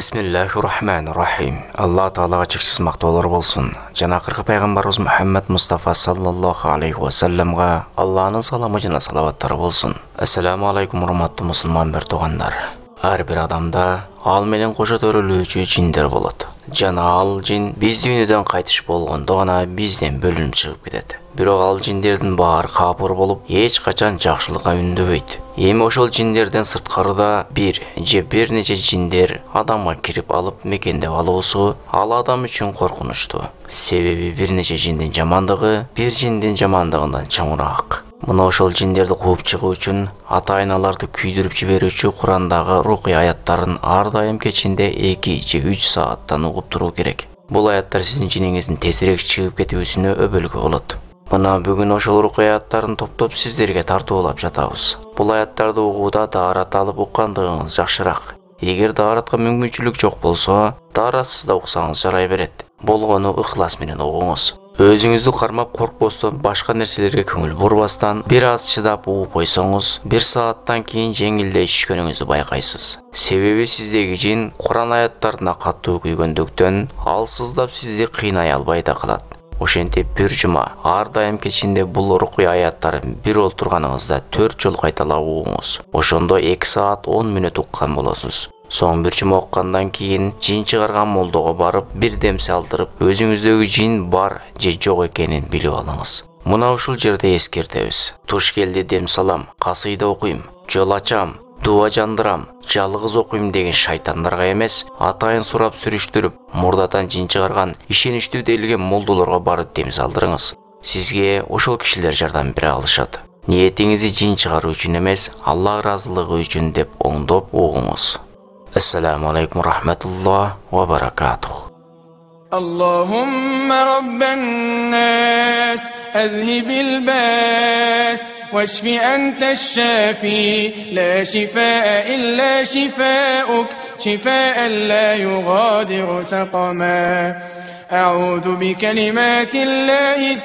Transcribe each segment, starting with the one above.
Bismillahirrahmanirrahim. Allah Ta'alaga cheksiz maqtovlar bo'lsin. Jana Qirqi payg'ambarimiz Muhammad Mustafa sallallohu alayhi va sallamga Allohning salomı jana salavatlari bo'lsin. Assalomu alaykum hurmatli musulmon berto'g'anlar. Har bir odamda al menen qo'sha төрөлүүчү jindir bo'ladi. Janal jin biz dunyodan qaytish bo'lganda gana bizden bölünüp chiqib ketadi. Biroq al jinlerдин баары капыр болуп, эч качан жакшылыкка үндөбөйт. Эми ошол жиндерден сырткарыда бир нече жиндер адамга кирип алып мекендеп алуусу ал адам үчүн коркунучтуу. Себеби бир нече жиндин жамандыгы бир жиндин жамандыгынан чоңураак. Мына ошол жиндерди кууп чыгуу үчүн ата-айналарды күйдүрүп жиберүүчү Курандагы рухий аяттарын ар дайым кечинде 2 же 3 сааттан угуп туруу керек. Бул аяттар сиздин жиниңиздин тезирээк чыгып кетүүсүнө өбөлгө болот. Мына бүгүн ошол рухий аяттарын топтоп сиздерге тартуулап жатабыз. Бул аяттарды угууда даарат алып уккандыгыңыз жакшыраак. Эгер дааратка мүмкүнчүлүк жок болсо, дааратсыз да уксаңыз жарай берет. Болгону ыхлас менен угуңуз. Өзүңүздү кармап коркпостон, башка нерселерге көңүл бурбастан, бир аз чыдап угуп койсоңуз, 1 сааттан кийин жеңилдей түшкөнүңүздү байкайсыз. Себеби сиздеги жин Куран аяттарына каттуу күйгөндүктөн, ал сыздап сизди кыйнай албай да калат. Ошентип бир жума ар дайым кечинде бул рухий аяттарын бир олтурганыңызда 4 жол кайталап угуңуз. Ошондо 2 саат 10 мүнөт уккан болосуз. Соң бир жума уккандан кийин жин чыгарган молдого барып, бир дем салдырып, өзүңүздөгү жин бар же жок экенин билип алыңыз. Мына ушул жерде эскертебиз. Туш келди дем салам, касыйда окуйм, жол ачам, дуа жандырам, жалгыз окуйм деген шайтандарга эмес, атайын сурап сүрүштүрүп, мурдадан жин чыгарган, ишеничтүү делген молдолорго барып дем салдырыңыз. Сизге ошол кишилер жардам бере алышат. Ниетиңизди жин чыгаруу үчүн эмес, Аллах ыраазылыгы үчүн деп оңдоп угуңуз. Assalamu alaikum warahmatullahi wabarakatuh. اللهم رب الناس أذهب الباس واشف أنت الشافي لا شفاء إلا شفاؤك شفاء لا يغادر سقما أعوذ بكلمات الله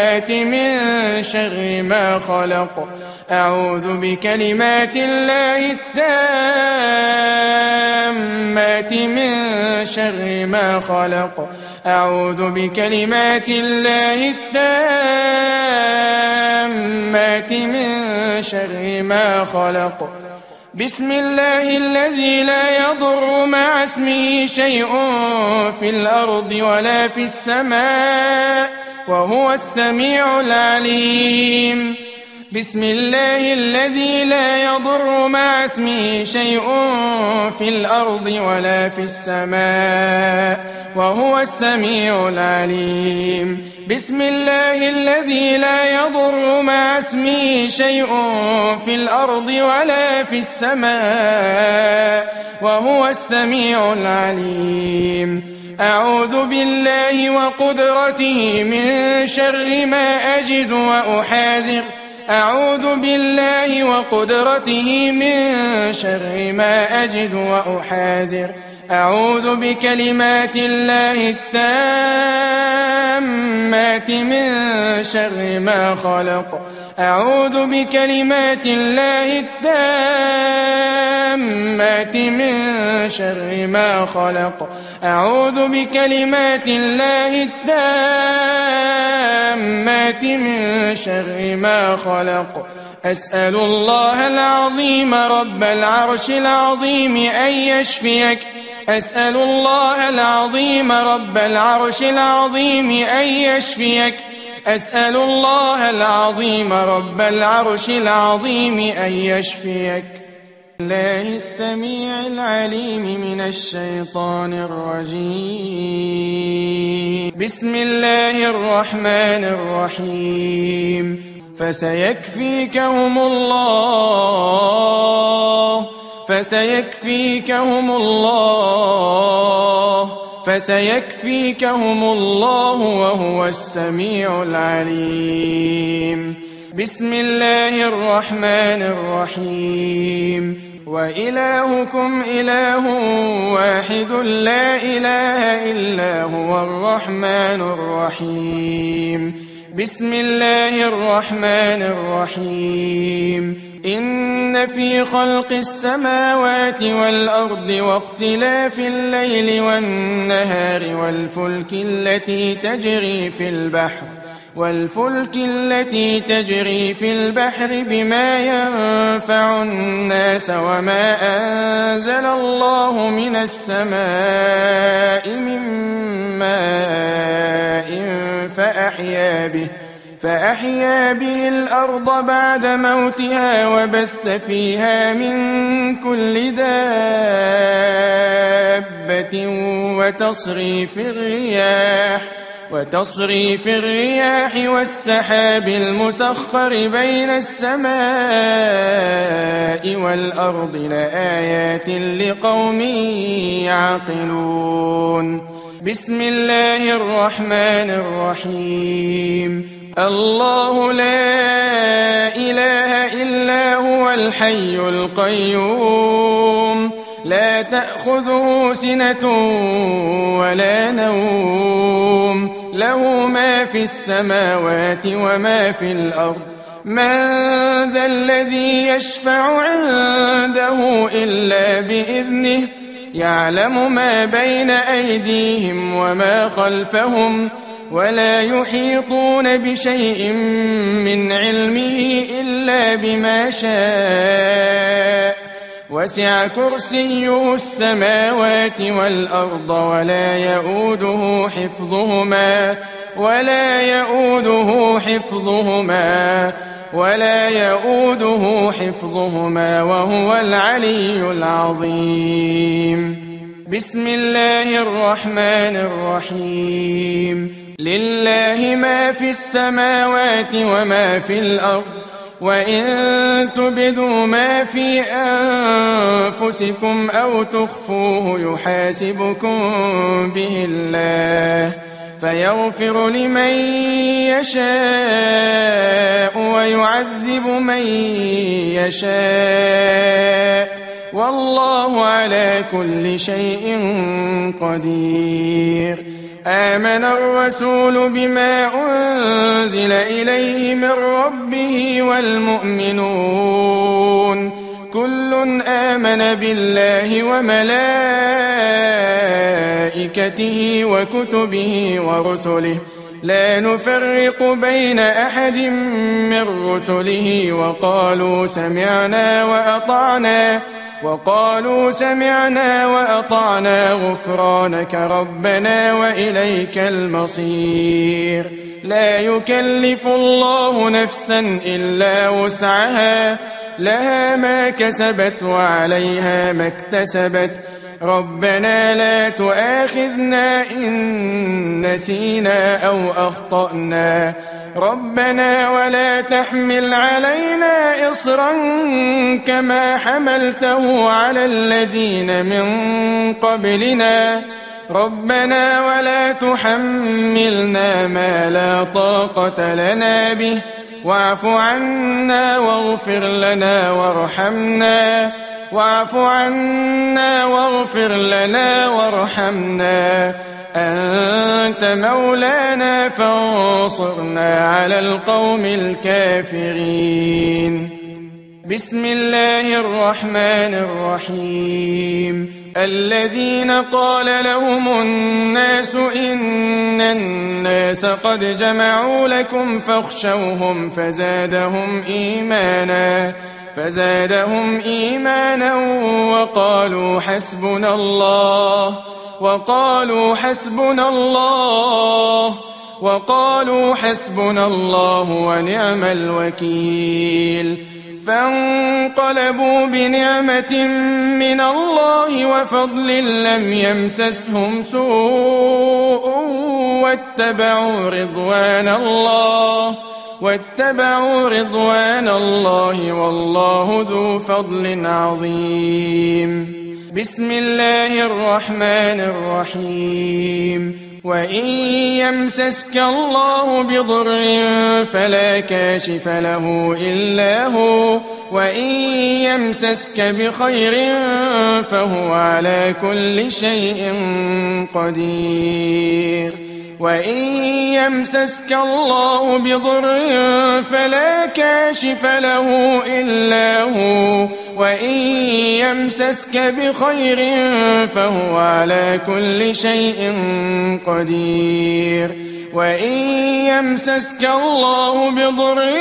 التامات من شر ما خلق أعوذ بكلمات الله التامات من شر ما خلق أعوذ بكلمات الله التامات من شر ما خلق بسم الله الذي لا يضر مع اسمه شيء في الأرض ولا في السماء وهو السميع العليم بسم الله الذي لا يضر مع اسمه شيء في الأرض ولا في السماء وهو السميع العليم بسم الله الذي لا يضر مع اسمه شيء في الأرض ولا في السماء وهو السميع العليم أعوذ بالله وقدرته من شر ما أجد وأحاذر أعوذ بالله وقدرته من شر ما أجد وأحاذر أعوذ بكلمات الله التامات من شر ما خلق أعوذ بكلمات الله التامات من شر ما خلق أعوذ بكلمات الله التامات من شر ما خلق أسأل الله العظيم رب العرش العظيم أن يشفيك أسأل الله العظيم رب العرش العظيم أن يشفيك أسأل الله العظيم رب العرش العظيم أن يشفيك الله السميع العليم من الشيطان الرجيم بسم الله الرحمن الرحيم فسيكفيكهم الله فسيكفيكهم الله وهو السميع العليم بسم الله الرحمن الرحيم وإلهكم إله واحد لا إله إلا هو الرحمن الرحيم بسم الله الرحمن الرحيم إن في خلق السماوات والأرض واختلاف الليل والنهار والفلك التي تجري في البحر بما ينفع الناس وما أنزل الله من السماء من ماء فأحيا به الأرض بعد موتها وبث فيها من كل دابة وتصريف الرياح والسحاب المسخر بين السماء والأرض لآيات لقوم يعقلون. بسم الله الرحمن الرحيم. الله لا إله إلا هو الحي القيوم لا تأخذه سنة ولا نوم له ما في السماوات وما في الأرض من ذا الذي يشفع عنده إلا بإذنه يعلم ما بين أيديهم وما خلفهم ولا يحيطون بشيء من علمه إلا بما شاء وسع كرسيه السماوات والأرض ولا يؤوده حفظهما وهو العلي العظيم. بسم الله الرحمن الرحيم. لله ما في السماوات وما في الأرض وإن تبدوا ما في أنفسكم أو تخفوه يحاسبكم به الله فيغفر لمن يشاء ويعذب من يشاء والله على كل شيء قدير. آمن الرسول بما أنزل إليه من ربه والمؤمنون كل آمن بالله وملائكته وكتبه ورسله لا نفرق بين أحد من رسله وقالوا سمعنا وأطعنا غفرانك ربنا وإليك المصير. لا يكلف الله نفسا إلا وسعها لها ما كسبت وعليها ما اكتسبت ربنا لا تؤاخذنا إن نسينا أو أخطأنا ربنا ولا تحمل علينا إصرا كما حملته على الذين من قبلنا ربنا ولا تحملنا ما لا طاقة لنا به واعف عنا واغفر لنا وارحمنا أنت مولانا فانصرنا على القوم الكافرين. بسم الله الرحمن الرحيم. الذين قال لهم الناس إن الناس قد جمعوا لكم فاخشوهم فزادهم إيمانا وقالوا حسبنا الله ونعم الوكيل. فانقلبوا بنعمة من الله وفضل لم يمسسهم سوء واتبعوا رضوان الله والله ذو فضل عظيم. بسم الله الرحمن الرحيم. وإن يمسسك الله بضر فلا كاشف له إلا هو وإن يمسسك بخير فهو على كل شيء قدير. وإن يمسسك الله بضر فلا كاشف له إلا هو وإن يمسسك بخير فهو على كل شيء قدير وإن يمسسك الله بضر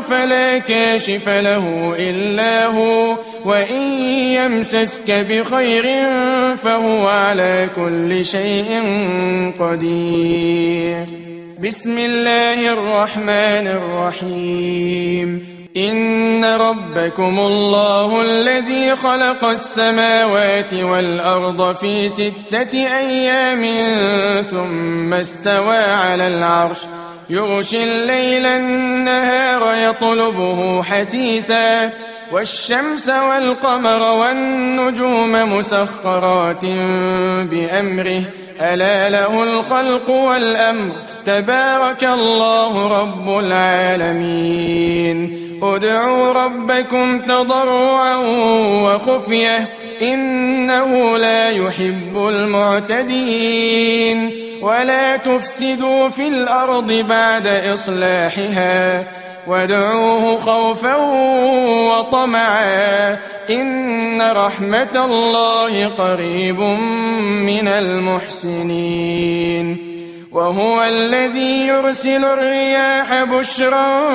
فلا كاشف له إلا هو وإن يمسسك بخير فهو على كل شيء قدير. بسم الله الرحمن الرحيم. إن ربكم الله الذي خلق السماوات والأرض في 6 أيام ثم استوى على العرش يغشي الليل النهار يطلبه حثيثا والشمس والقمر والنجوم مسخرات بأمره ألا له الخلق والأمر تبارك الله رب العالمين. ادعوا ربكم تضرعا وخفية إنه لا يحب المعتدين. ولا تفسدوا في الأرض بعد إصلاحها وادعوه خوفا وطمعا إن رحمة الله قريب من المحسنين. وهو الذي يرسل الرياح بشرا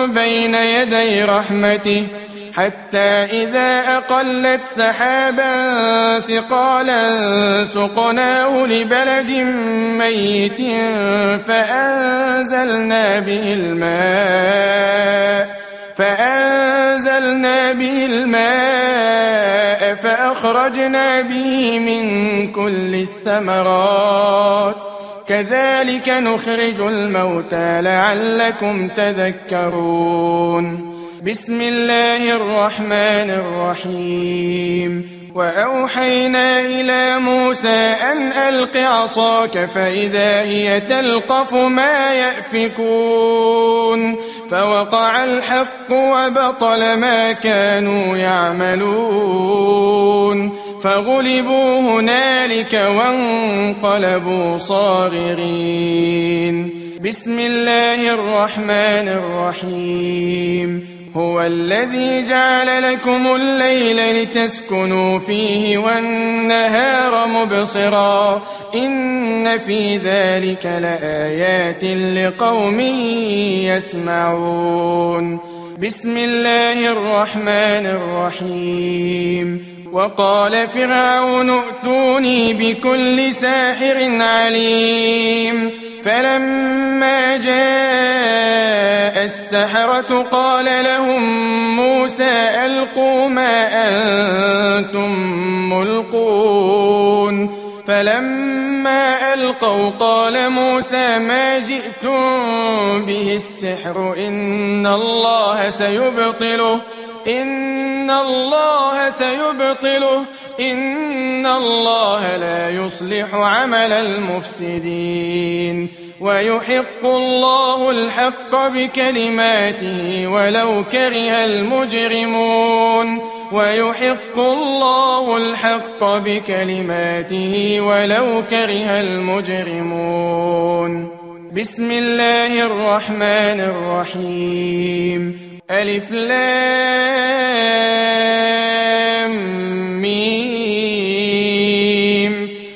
بين يدي رحمته حتى إذا أقلت سحابا ثقالا سقناه لبلد ميت فأنزلنا به الماء فأخرجنا به من كل الثمرات كذلك نخرج الموتى لعلكم تذكرون. بسم الله الرحمن الرحيم. وأوحينا إلى موسى أن ألق عصاك فإذا هي تلقف ما يأفكون فوقع الحق وبطل ما كانوا يعملون فغلبوا هنالك وانقلبوا صاغرين. بسم الله الرحمن الرحيم. هو الذي جعل لكم الليل لتسكنوا فيه والنهار مبصرا إن في ذلك لآيات لقوم يسمعون. بسم الله الرحمن الرحيم. وقال فرعون ائتوني بكل ساحر عليم فلما جاء السحرة قال لهم موسى ألقوا ما أنتم ملقون فلما ألقوا قال موسى ما جئتم به السحر إن الله سيبطله إن الله لا يصلح عمل المفسدين ويحق الله الحق بكلماته ولو كره المجرمون. بسم الله الرحمن الرحيم. ألف لام ميم.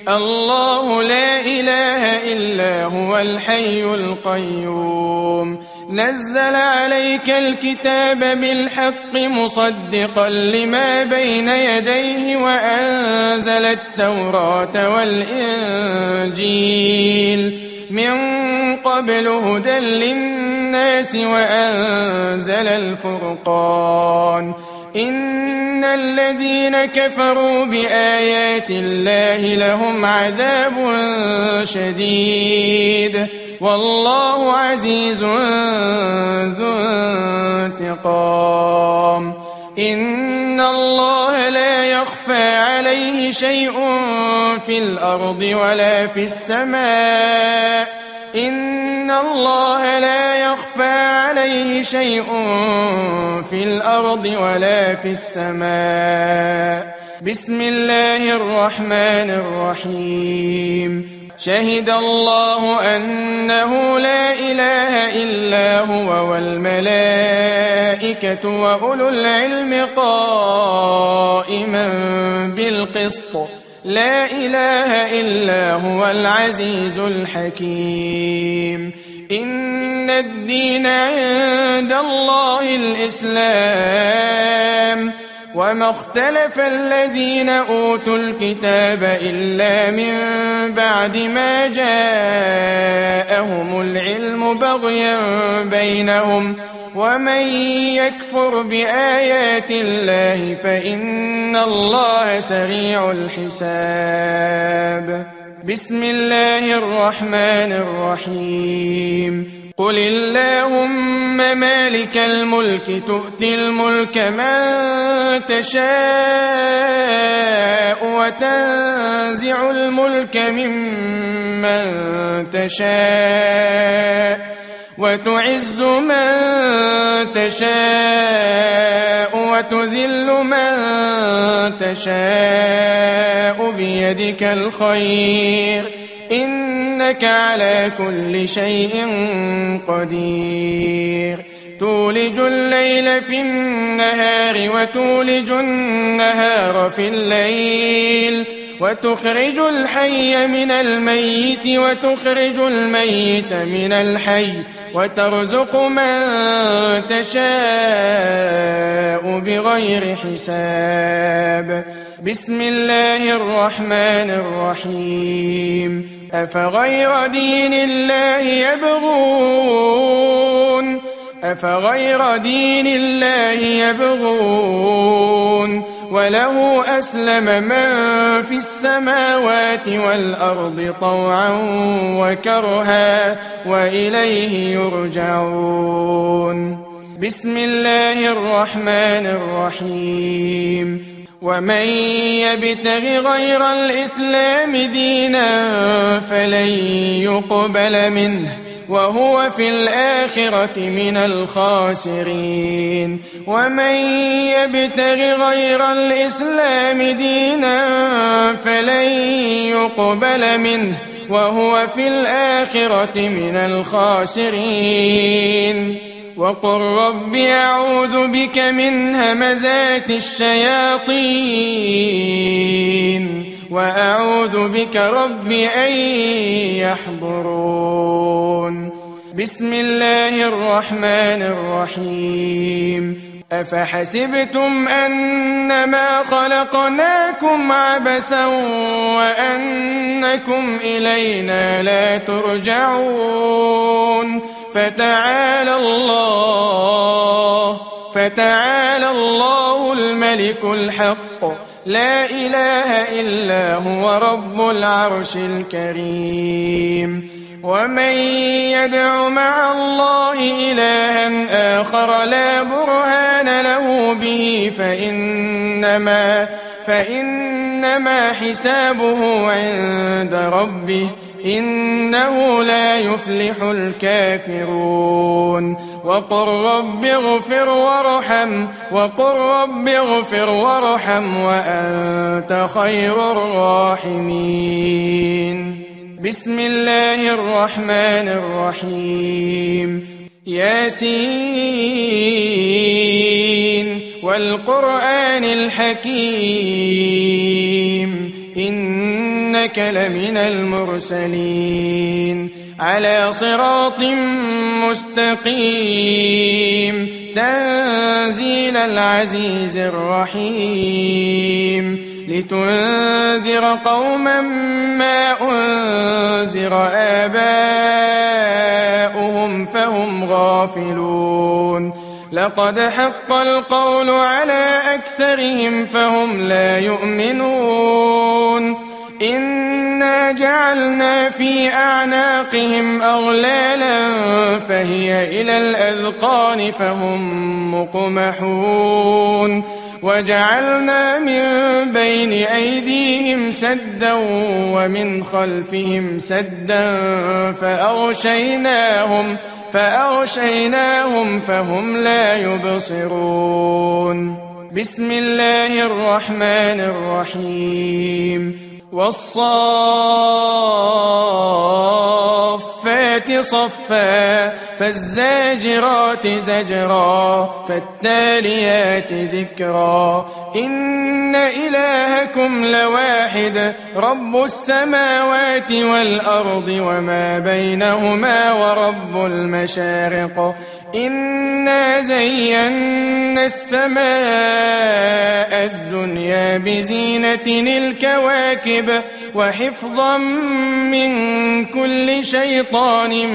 الله لا إله إلا هو الحي القيوم نزل عليك الكتاب بالحق مصدقا لما بين يديه وأنزل التوراة والإنجيل من قبل هدى للناس وأنزل الفرقان إن الذين كفروا بآيات الله لهم عذاب شديد والله عزيز ذو انتقام. إن الله لا يخفى عليه شيء في الأرض ولا في السماء إن الله لا يخفى عليه شيء في الأرض ولا في السماء. بسم الله الرحمن الرحيم. شهد الله أنه لا إله إلا هو والملائكة وأولو العلم قائما بالقسط لا إله إلا هو العزيز الحكيم إن الدين عند الله الإسلام وما اختلف الذين أوتوا الكتاب إلا من بعد ما جاءهم العلم بغيا بينهم ومن يكفر بآيات الله فإن الله سريع الحساب بسم الله الرحمن الرحيم قل اللهم مالك الملك تؤتي الملك من تشاء وتنزع الملك ممن تشاء وتعز من تشاء وتذل من تشاء بيدك الخير إنك على كل شيء قدير تولج الليل في النهار وتولج النهار في الليل وتخرج الحي من الميت وتخرج الميت من الحي وترزق من تشاء بغير حساب بسم الله الرحمن الرحيم أفغير دين الله يبغون وله أسلم من في السماوات والأرض طوعا وكرها وإليه يرجعون بسم الله الرحمن الرحيم ومن يبتغ غير الإسلام دينا فلن يقبل منه وهو في الآخرة من الخاسرين ومن يبتغ غير الإسلام دينا فلن يقبل منه وهو في الآخرة من الخاسرين وقل رب أعوذ بك من همزات الشياطين وأعوذ بك رب أن يحضرون بسم الله الرحمن الرحيم أفحسبتم أنما خلقناكم عبثا وأنكم إلينا لا ترجعون فتعالى الله الملك الحق لا إله إلا هو رب العرش الكريم ومن يدع مع الله إلها آخر لا برهان له به فإنما حسابه عند ربه إنه لا يفلح الكافرون وقل رب اغفر وارحم وأنت خير الراحمين بسم الله الرحمن الرحيم ياسين والقرآن الحكيم إنك لمن المرسلين على صراط مستقيم تنزيل العزيز الرحيم لتنذر قوما ما أنذر آباؤهم فهم غافلون لقد حق القول على أكثرهم فهم لا يؤمنون إنا جعلنا في أعناقهم أغلالا فهي إلى الأذقان فهم مقمحون وجعلنا من بين أيديهم سدا ومن خلفهم سدا فأغشيناهم فهم لا يبصرون بسم الله الرحمن الرحيم والصافات صفا فالزاجرات زجرا فالتاليات ذكرا إن إلهكم لواحد رب السماوات والأرض وما بينهما ورب المشارق إنا زينا السماء الدنيا بزينة الكواكب وحفظا من كل شيطان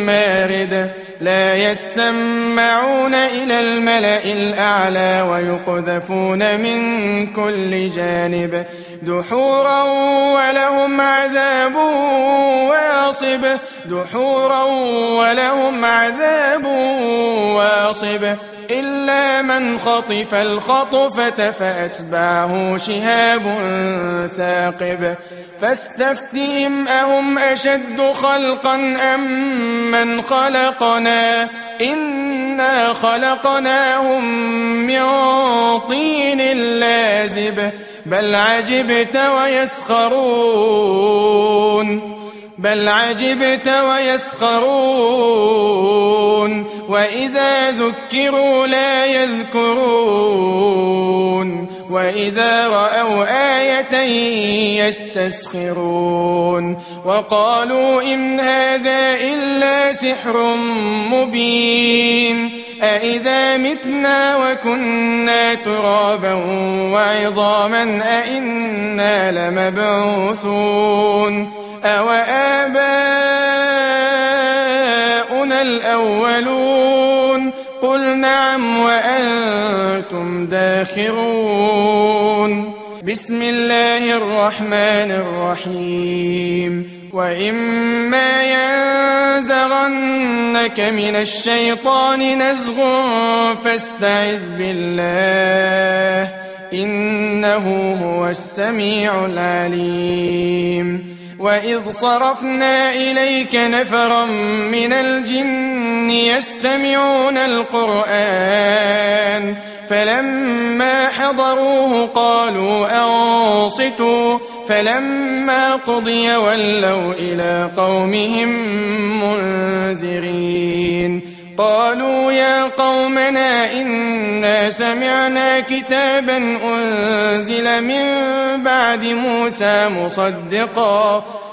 مارد لا يسمعون إلى الملأ الأعلى ويقذفون من كل جانب دحورا ولهم عذاب واصب دحورا ولهم عذاب واصب إلا من خطف الخطفة فأتبعه شهاب ثاقب فاستفتهم أهم أشد خلقا أم من خلقنا إنا خلقناهم من طين لازب بل عجبت ويسخرون وإذا ذكروا لا يذكرون وإذا رأوا آية يستسخرون وقالوا إن هذا إلا سحر مبين أإذا متنا وكنا ترابا وعظاما أإنا لمبعوثون أوآباؤنا الأولون قل نعم وأنتم داخرون بسم الله الرحمن الرحيم وإما ينزغنك من الشيطان نزغ فاستعذ بالله إنه هو السميع العليم وإذ صرفنا إليك نفرا من الجن يستمعون القرآن فلما حضروه قالوا أنصتوا فلما قضي ولوا إلى قومهم منذرين قالوا يا قومنا إنا سمعنا كتابا أنزل من بعد موسى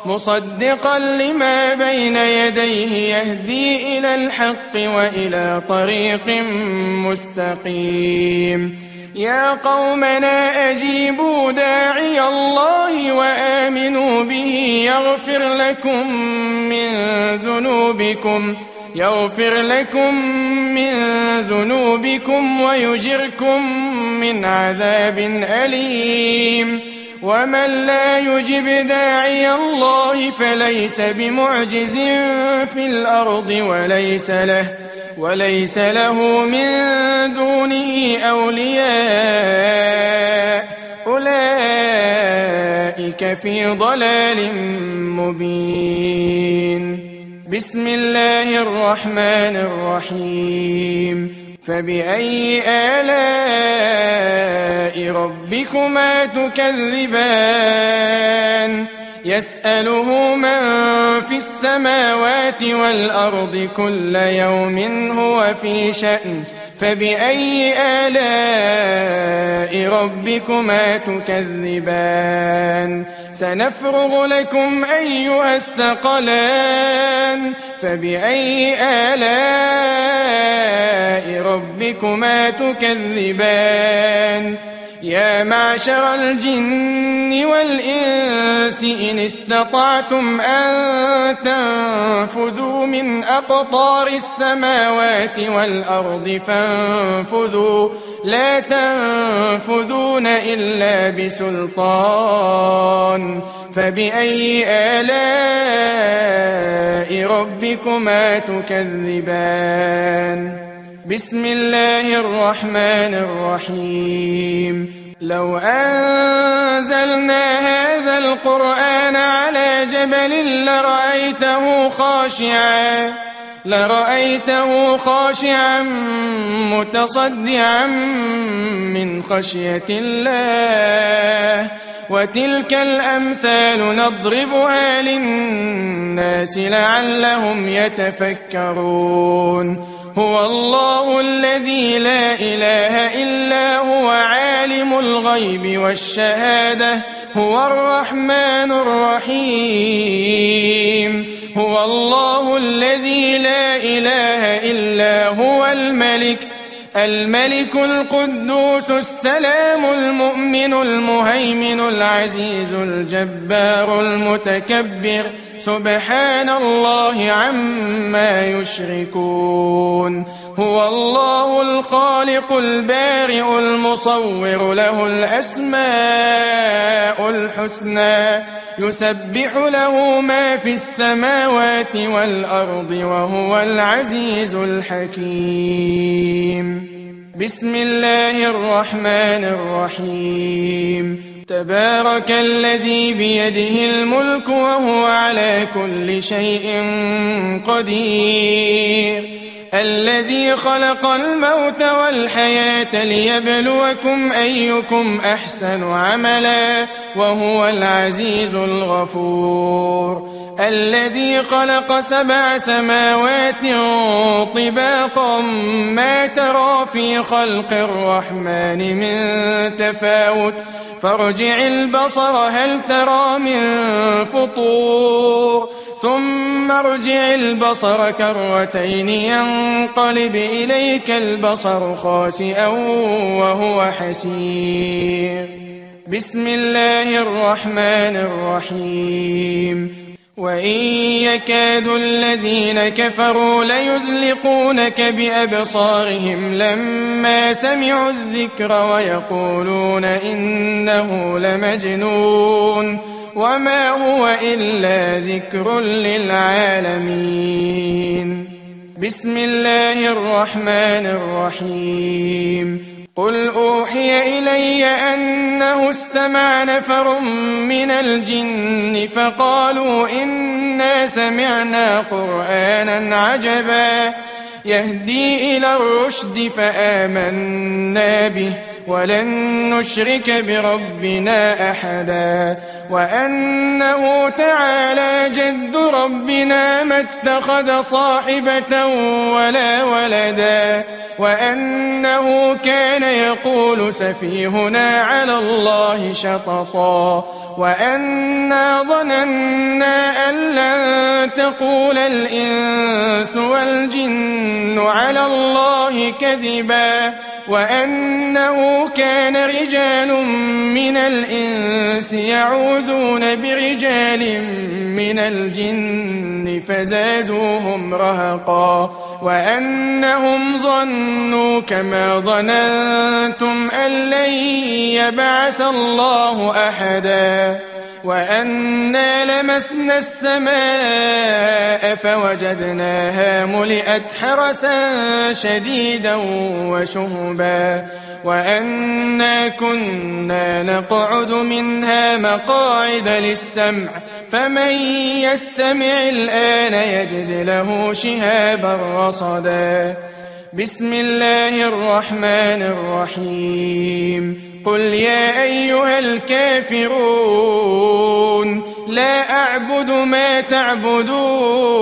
مصدقا لما بين يديه يهدي إلى الحق وإلى طريق مستقيم يا قومنا أجيبوا داعي الله وآمنوا به يغفر لكم من ذنوبكم ويجركم من عذاب أليم ومن لا يجب داعي الله فليس بمعجز في الأرض وليس له من دونه أولياء أولئك في ضلال مبين بسم الله الرحمن الرحيم فبأي آلاء ربكما تكذبان يسأله من في السماوات والأرض كل يوم هو في شأن فبأي آلاء ربكما تكذبان سنفرغ لكم أيها الثقلان فبأي آلاء ربكما تكذبان يا معشر الجن والإنس إن استطعتم أن تنفذوا من أقطار السماوات والأرض فانفذوا لا تنفذون إلا بسلطان فبأي آلاء ربكما تكذبان بسم الله الرحمن الرحيم لو أنزلنا هذا القرآن على جبل لرأيته خاشعا متصدعا من خشية الله وتلك الأمثال نضربها للناس لعلهم يتفكرون هو الله الذي لا إله إلا هو عالم الغيب والشهادة هو الرحمن الرحيم هو الله الذي لا إله إلا هو الملك القدوس السلام المؤمن المهيمن العزيز الجبار المتكبر سبحان الله عما يشركون هو الله الخالق البارئ المصور له الأسماء الحسنى يسبح له ما في السماوات والأرض وهو العزيز الحكيم بسم الله الرحمن الرحيم تبارك الذي بيده الملك وهو على كل شيء قدير الذي خلق الموت والحياة ليبلوكم أيكم أحسن عملا وهو العزيز الغفور الذي خلق 7 سماوات طباقا ما ترى في خلق الرحمن من تفاوت فارجع البصر هل ترى من فطور ثم ارجع البصر كرتين ينقلب إليك البصر خاسئا وهو حسير بسم الله الرحمن الرحيم وإن يكاد الذين كفروا ليزلقونك بأبصارهم لما سمعوا الذكر ويقولون إنه لمجنون وما هو إلا ذكر للعالمين بسم الله الرحمن الرحيم قل أوحي إلي أنه استمع نفر من الجن فقالوا إنا سمعنا قرآنا عجبا يهدي إلى الرشد فآمنا به ولن نشرك بربنا أحدا وأنه تعالى جد ربنا ما اتخذ صاحبة ولا ولدا وأنه كان يقول سفيهنا على الله شططا وأنا ظننا أن لن تقول الإنس والجن على الله كذبا وأنه كان رجال من الإنس يعوذون برجال من الجن فزادوهم رهقا وأنهم ظنوا كما ظننتم أن لن يبعث الله أحدا وأنا لمسنا السماء فوجدناها ملئت حرسا شديدا وشهبا وأنا كنا نقعد منها مقاعد للسمع فمن يستمع الآن يجد له شهابا رصدا بسم الله الرحمن الرحيم قل يا أيها الكافرون لا أعبد ما تعبدون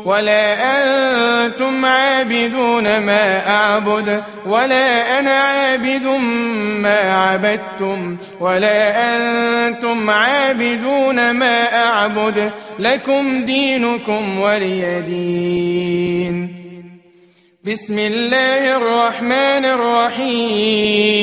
ولا أنتم عابدون ما أعبد ولا أنا عابد ما عبدتم ولا أنتم عابدون ما أعبد لكم دينكم ولي دين بسم الله الرحمن الرحيم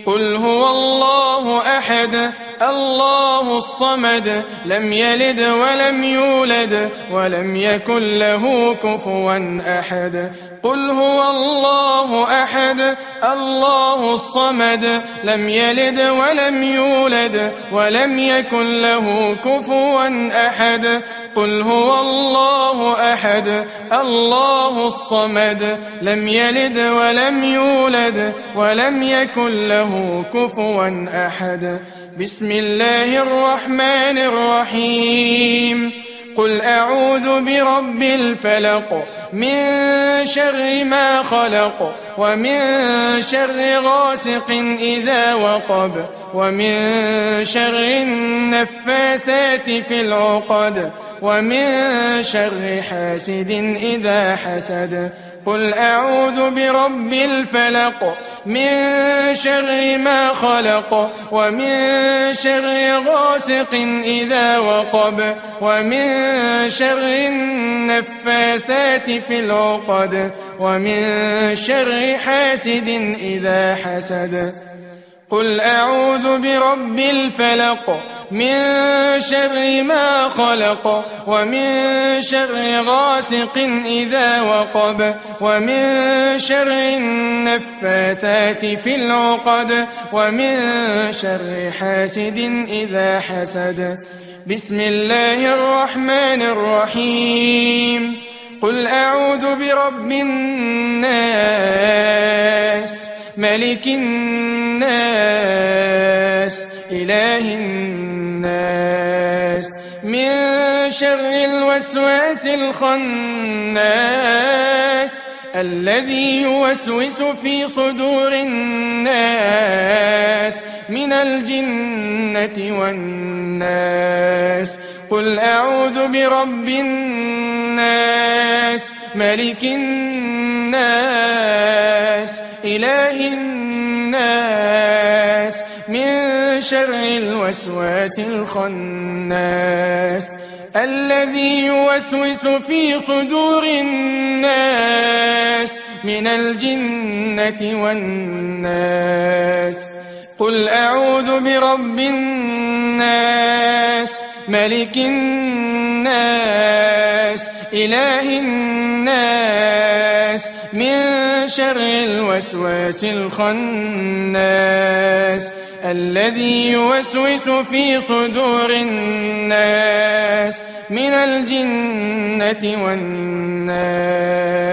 قل هو الله أحد الله الصمد لم يلد ولم يولد ولم يكن له كفوا أحد قل هو الله أحد الله الصمد لم يلد ولم يولد ولم يكن له كفوا أحد قل هو الله أحد الله الصمد لم يلد ولم يولد ولم يكن له كفوا أحد بسم الله الرحمن الرحيم قل أعوذ برب الفلق من شر ما خلق ومن شر غاسق إذا وقب ومن شر النفاثات في العقد ومن شر حاسد إذا حسد قل أعوذ برب الفلق من شر ما خلق ومن شر غاسق إذا وقب ومن شر النفاثات في العقد ومن شر حاسد إذا حسد قل أعوذ برب الفلق من شر ما خلق ومن شر غاسق إذا وقب ومن شر النفاثات في العقد ومن شر حاسد إذا حسد بسم الله الرحمن الرحيم قل أعوذ برب الناس ملك الناس إله الناس من شر الوسواس الخناس الذي يوسوس في صدور الناس من الجنة والناس قل أعوذ برب الناس ملك الناس إله الناس من شر الوسواس الخناس الذي يوسوس في صدور الناس من الجنة والناس قل أعوذ برب الناس ملك الناس إله الناس من شر الوسواس الخناس الذي يوسوس في صدور الناس من الجنة والناس